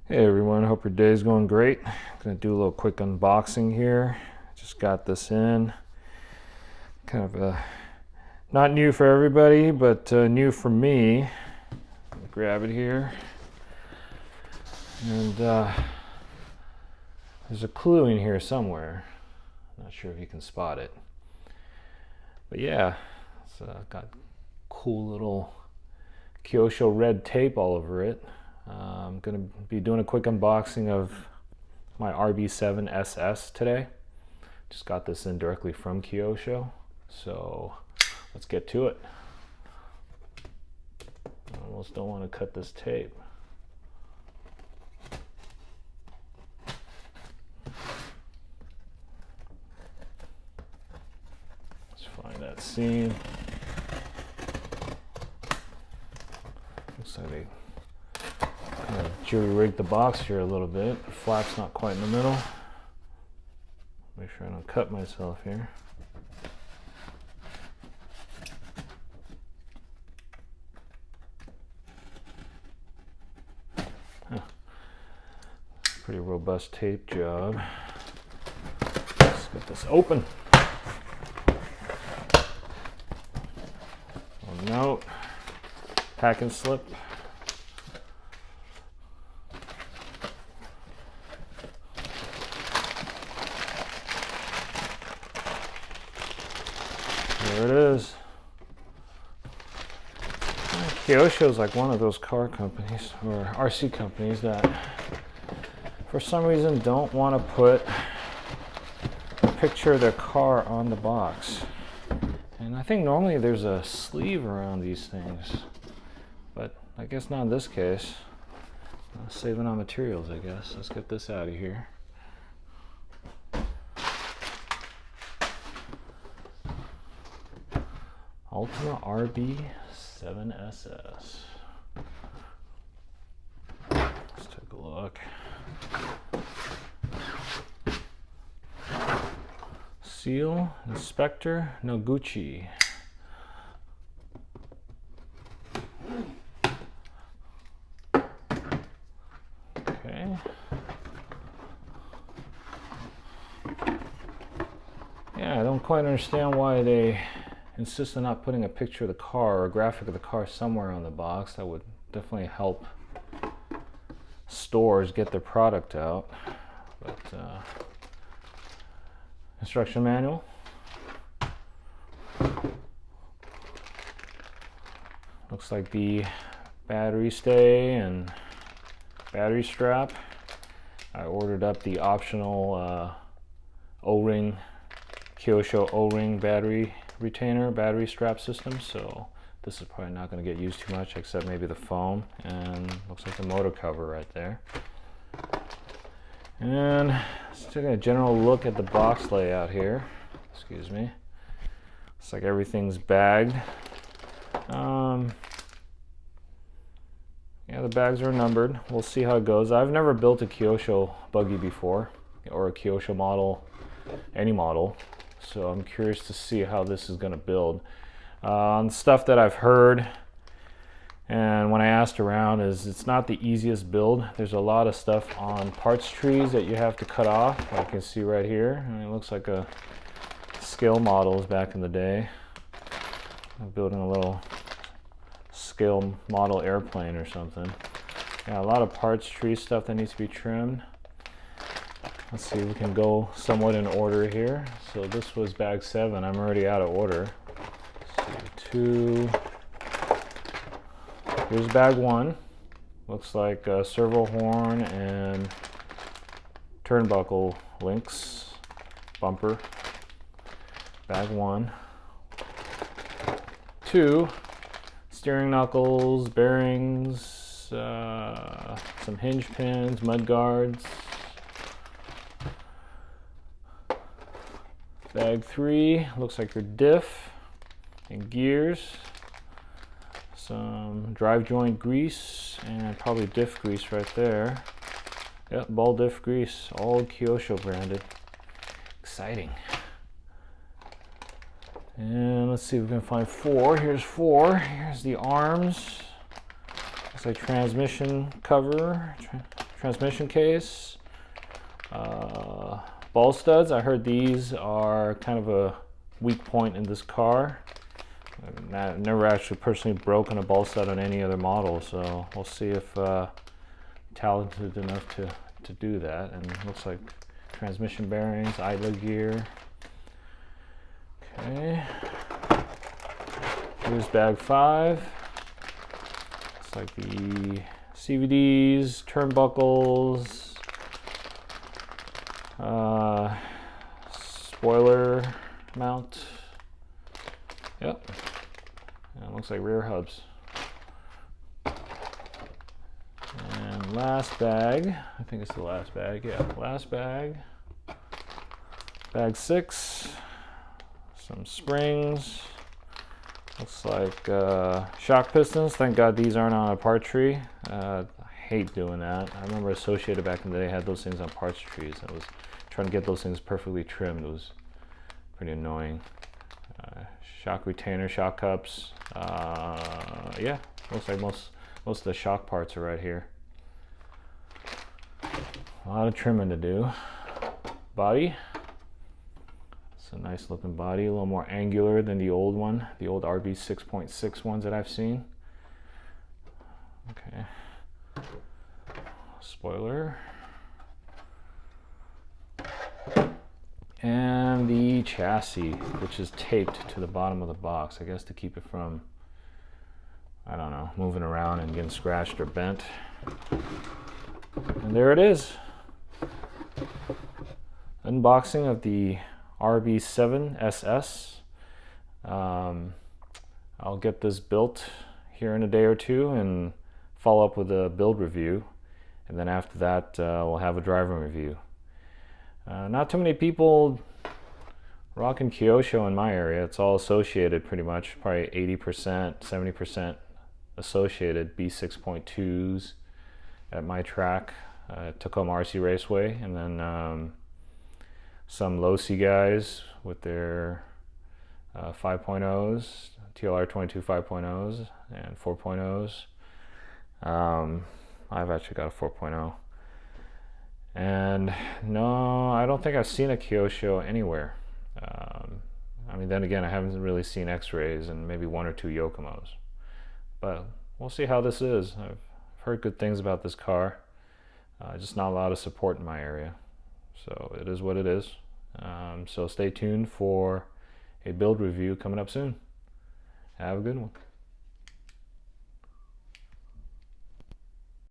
Hey everyone, hope your day is going great. I'm gonna do a little quick unboxing here. Just got this in. Kind of not new for everybody, but new for me. Grab it here. And there's a clue in here somewhere. Not sure if you can spot it. But yeah, it's got cool little Kyosho red tape all over it. I'm going to be doing a quick unboxing of my RB7 SS today. Just got this in directly from Kyosho, so let's get to it. I almost don't want to cut this tape. Let's find that seam. Looks like they kind of jury-rigged the box here a little bit. The flap's not quite in the middle. Make sure I don't cut myself here. Huh. Pretty robust tape job. Let's get this open. Oh, note, packing slip. There it is. Kyosho is like one of those car companies or RC companies that for some reason don't want to put a picture of their car on the box. And I think normally there's a sleeve around these things, but I guess not in this case. Saving on materials, I guess. Let's get this out of here. Ultima RB7 SS. Let's take a look. Seal, Inspector, Noguchi. Okay. Yeah, I don't quite understand why they insist on not putting a picture of the car or a graphic of the car somewhere on the box. That would definitely help stores get their product out. But instruction manual. Looks like the battery stay and battery strap. I ordered up the optional O-ring, Kyosho O-ring battery retainer, battery strap system, so this is probably not going to get used too much except maybe the foam, and looks like the motor cover right there. And let's take a general look at the box layout here. Excuse me. Looks like everything's bagged. Yeah, the bags are numbered. We'll see how it goes. I've never built a Kyosho buggy before, or a Kyosho model, any model. So I'm curious to see how this is going to build. On stuff that I've heard, and when I asked around, is it's not the easiest build. There's a lot of stuff on parts trees that you have to cut off. Like you can see right here. I mean, it looks like a scale models back in the day. I'm building a little scale model airplane or something. Yeah, a lot of parts tree stuff that needs to be trimmed. Let's see if we can go somewhat in order here. So this was bag 7. I'm already out of order. So 2. Here's bag 1. Looks like a servo horn and turnbuckle links, bumper. Bag 1. 2. Steering knuckles, bearings, some hinge pins, mud guards. Bag 3, looks like your diff and gears, some drive joint grease, and probably diff grease right there. Yep, ball diff grease, all Kyosho branded. Exciting. And let's see if we can find 4. Here's 4. Here's the arms. Looks like transmission cover, transmission case. Ball studs, I heard these are kind of a weak point in this car. I've never actually personally broken a ball stud on any other model, so we'll see if talented enough to do that. And it looks like transmission bearings, idler gear. Okay. Here's bag 5. Looks like the CVDs, turnbuckles, spoiler mount. Yep. And it looks like rear hubs. And last bag. I think it's the last bag. Yeah, last bag. Bag 6. Some springs. Looks like shock pistons. Thank God these aren't on a part tree. I hate doing that. I remember Associated back in the day had those things on parts trees. I was trying to get those things perfectly trimmed. It was pretty annoying. Shock retainer, shock cups. Yeah, looks like most of the shock parts are right here. A lot of trimming to do. Body. It's a nice looking body, a little more angular than the old one, the old RB6.6 ones that I've seen. Okay. Spoiler. And the chassis, which is taped to the bottom of the box, I guess to keep it from, I don't know, moving around and getting scratched or bent. And there it is. Unboxing of the RB7 SS. I'll get this built here in a day or two and follow up with a build review. And then after that, we'll have a driving review. Not too many people rocking Kyosho in my area. It's all Associated pretty much, probably 80%, 70% Associated B6.2s at my track, Tacoma RC Raceway, and then some low-C guys with their 5.0s, TLR22 5.0s and 4.0s. I've actually got a 4.0. And no, I don't think I've seen a Kyosho anywhere. I mean, then again, I haven't really seen X-rays and maybe 1 or 2 Yokomos. But we'll see how this is. I've heard good things about this car. Just not a lot of support in my area. So it is what it is. So stay tuned for a build review coming up soon. Have a good one.